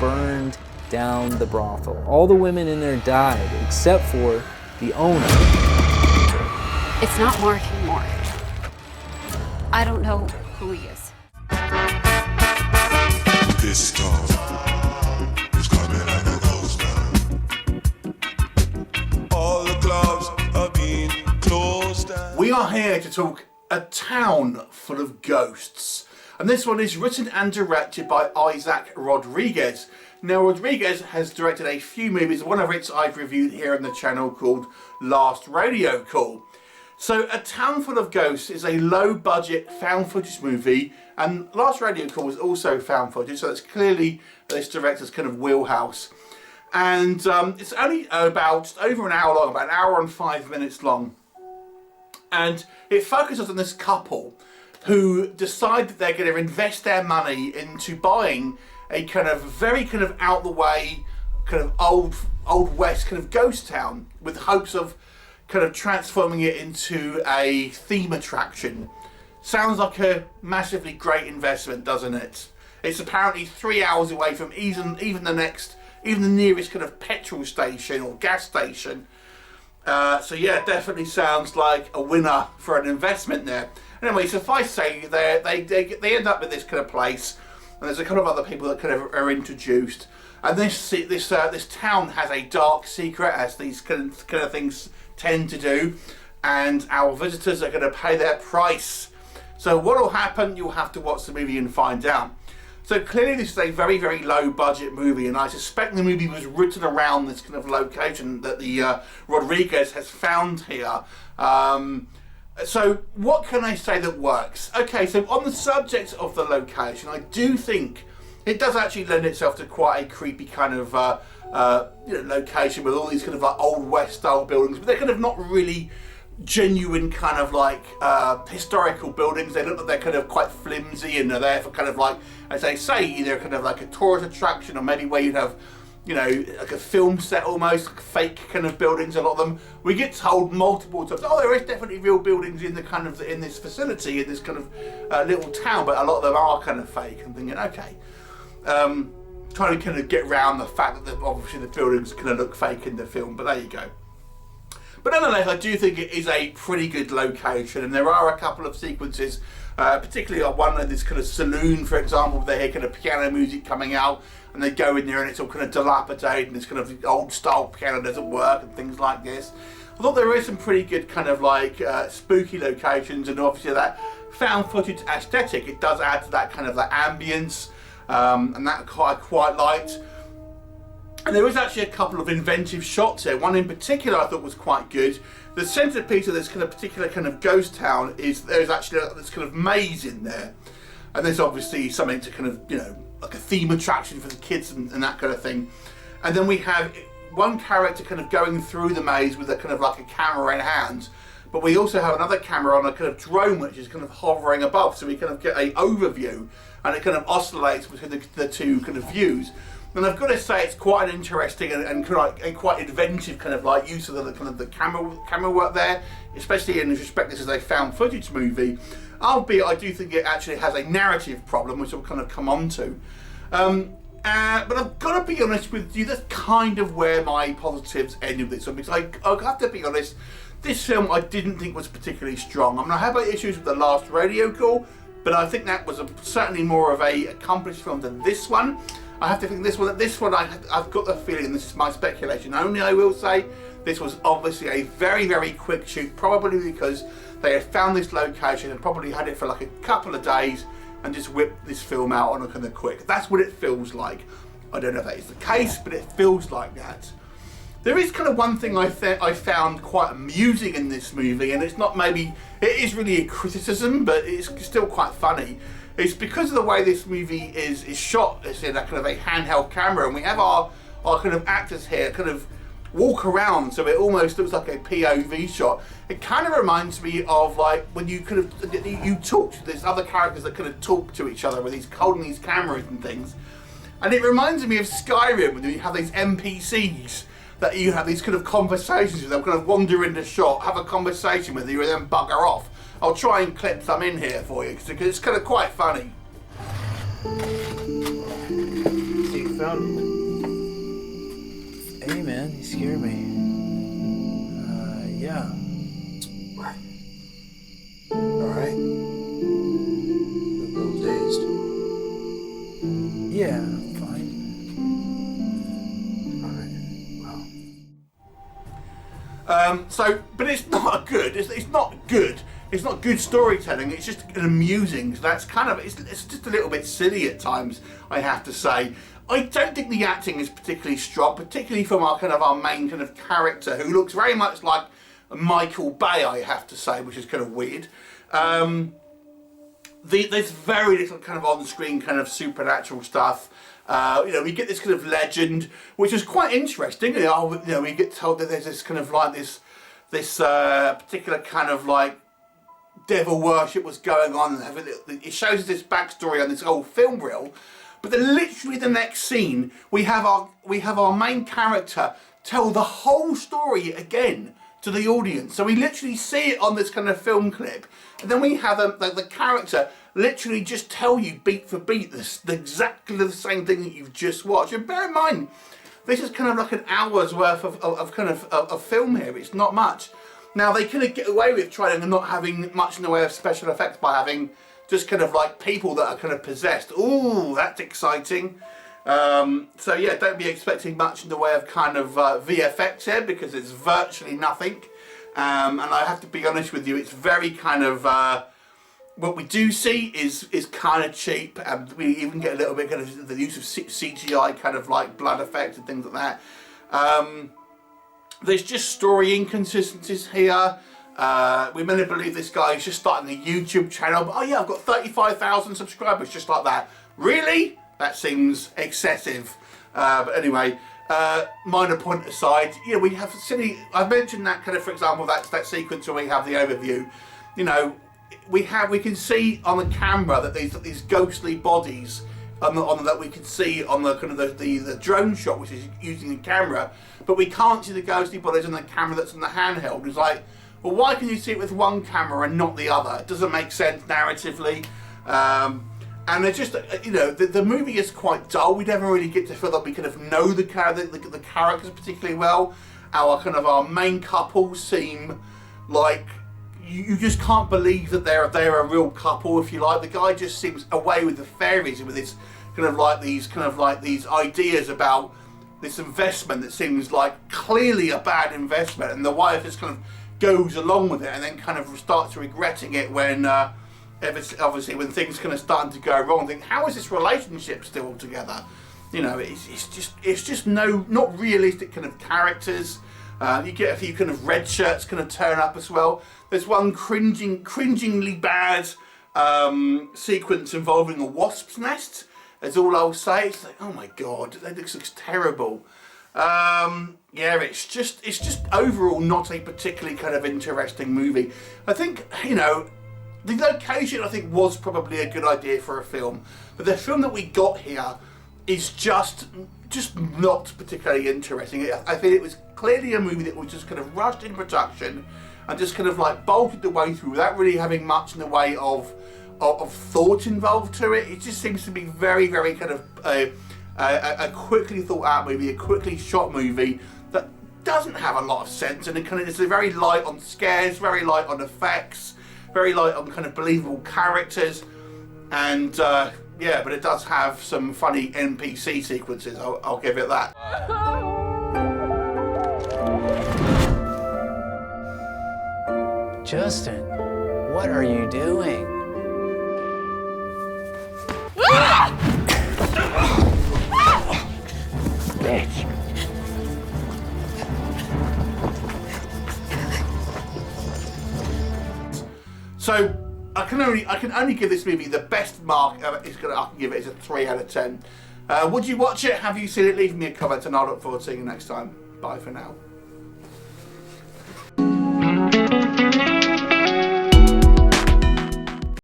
burned down the brothel. All the women in there died except for the owner. It's not Mark anymore. I don't know who he is. This storm is coming and it goes down. All the clubs are being closed down. We are here to talk A Town Full of Ghosts. And this one is written and directed by Isaac Rodriguez. Now, Rodriguez has directed a few movies, one of which I've reviewed here on the channel called Last Radio Call. So, A Town Full of Ghosts is a low-budget found footage movie, and Last Radio Call was also found footage, so it's clearly this director's kind of wheelhouse. And it's only about just over an hour long, about an hour and 5 minutes long. And it focuses on this couple who decide that they're going to invest their money into buying a kind of very kind of out the way, kind of old west kind of ghost town, with hopes of kind of transforming it into a theme attraction. Sounds like a massively great investment, doesn't it? It's apparently 3 hours away from even the nearest kind of petrol station or gas station. So yeah, definitely sounds like a winner for an investment there. Anyway, suffice to say, they end up in this kind of place, and there's a couple of other people that kind of are introduced. And this town has a dark secret, as these kind of things tend to do, and our visitors are going to pay their price. So what will happen? You'll have to watch the movie and find out. So clearly this is a very, very low budget movie, and I suspect the movie was written around this kind of location that the Rodriguez has found here. So what can I say that works? Okay, so on the subject of the location, I do think it does actually lend itself to quite a creepy kind of location with all these kind of like old west style buildings, but they're kind of not really genuine kind of like historical buildings. They look like they're kind of quite flimsy, and they're there for kind of like, as they say, either kind of like a tourist attraction, or maybe where you'd have, you know, like a film set almost, like fake kind of buildings. A lot of them we get told multiple times, oh, there is definitely real buildings in the kind of in this facility, in this kind of little town, but a lot of them are kind of fake. And thinking, okay, trying to kind of get around the fact that obviously the buildings kind of look fake in the film, but there you go. But nonetheless, I do think it is a pretty good location, and there are a couple of sequences, particularly one of this kind of saloon, for example, where they hear kind of piano music coming out, and they go in there and it's all kind of dilapidated, and this kind of old style piano doesn't work, and things like this. I thought there is some pretty good kind of like spooky locations, and obviously that found footage aesthetic, it does add to that kind of like ambience, and that I quite liked. And there was actually a couple of inventive shots here. One in particular I thought was quite good. The centerpiece of this kind of particular kind of ghost town is there's actually this kind of maze in there. And there's obviously something to kind of, you know, like a theme attraction for the kids and that kind of thing. And then we have one character kind of going through the maze with a kind of like a camera in hand. But we also have another camera on a kind of drone which is kind of hovering above. So we kind of get an overview, and it kind of oscillates between the two kind of views. And I've got to say, it's quite an interesting and quite inventive kind of like use of the kind of the camera work there, especially in respect this is a found footage movie. Albeit, I do think it actually has a narrative problem, which I'll kind of come on to. But I've got to be honest with you, that's kind of where my positives end with this one, because I have to be honest, this film I didn't think was particularly strong. I mean, I have issues with the Last Radio Call, but I think that was certainly more of a accomplished film than this one. I have to think this one I've got the feeling, and this is my speculation only, I will say, this was obviously a very, very quick shoot, probably because they had found this location and probably had it for like a couple of days and just whipped this film out on a kind of quick. That's what it feels like. I don't know if that is the case, but it feels like that. There is kind of one thing I found quite amusing in this movie, and it's not maybe, it is really a criticism, but it's still quite funny. It's because of the way this movie is shot. It's in a kind of a handheld camera, and we have our kind of actors here kind of walk around, so it almost looks like a POV shot. It kind of reminds me of like when you kind of you talk to these other characters that kind of talk to each other with these holding these cameras and things, and it reminds me of Skyrim when you have these NPCs that you have these kind of conversations with them, kind of wander into shot, have a conversation with you, and then bugger off. I'll try and clip some in here for you because it's kind of quite funny. So you found it. Hey man, you scared me. Yeah. Alright. A little dazed. Yeah, I'm fine. Alright, well. But it's not good. It's not good. It's not good storytelling. It's just amusing. So that's kind of it's just a little bit silly at times, I have to say. I don't think the acting is particularly strong, particularly from our main kind of character, who looks very much like Michael Bay, I have to say, which is kind of weird. There's very little kind of on-screen kind of supernatural stuff. We get this kind of legend, which is quite interesting. We get told that there's this kind of like this particular kind of like devil worship was going on. It shows us this backstory on this old film reel. But then literally the next scene, we have our main character tell the whole story again to the audience. So we literally see it on this kind of film clip, and then we have the character literally just tell you beat for beat exactly the same thing that you've just watched. And bear in mind, this is kind of like an hour's worth of film here. It's not much. Now they kind of get away with trying and not having much in the way of special effects by having just kind of like people that are kind of possessed. Ooh, that's exciting. So yeah, don't be expecting much in the way of kind of VFX here, because it's virtually nothing. And I have to be honest with you, it's very kind of what we do see is kind of cheap, and we even get a little bit kind of the use of CGI kind of like blood effects and things like that. There's just story inconsistencies here. We're meant to believe this guy is just starting a YouTube channel, but oh yeah, I've got 35,000 subscribers, just like that. Really? That seems excessive. But anyway, minor point aside, we have silly. I've mentioned that kind of, for example, that sequence where we have the overview. We can see on the camera that these ghostly bodies that we can see on the kind of the drone shot, which is using the camera, but we can't see the ghostly bodies on the camera that's on the handheld. It's like, well, why can you see it with one camera and not the other? It doesn't make sense narratively. And they're just, the movie is quite dull. We never really get to feel that we kind of know the characters particularly well. Our main couple seem like you just can't believe that they're a real couple, if you like. The guy just seems away with the fairies and with this these ideas about this investment that seems like clearly a bad investment, and the wife just kind of goes along with it and then kind of starts regretting it when obviously when things kind of starting to go wrong. Think, how is this relationship still together? It's just not realistic kind of characters. You get a few kind of red shirts kind of turn up as well. There's one cringingly bad sequence involving a wasp's nest. That's all I'll say. It's like, oh my god, that looks terrible. Yeah, it's just overall not a particularly kind of interesting movie. I think, the location I think was probably a good idea for a film, but the film that we got here is just not particularly interesting. I think it was clearly a movie that was just kind of rushed in production and just kind of like bolted the way through without really having much in the way of thought involved to it. It just seems to be very, very kind of a quickly thought out movie, a quickly shot movie that doesn't have a lot of sense, and it's very light on scares, very light on effects, very light on kind of believable characters, and yeah, but it does have some funny NPC sequences, I'll give it that. Justin, what are you doing? Bitch. So I can only give this movie the best mark. I can give it as a 3 out of 10. Would you watch it? Have you seen it? Leave me a comment and I'll look forward to seeing you next time. Bye for now.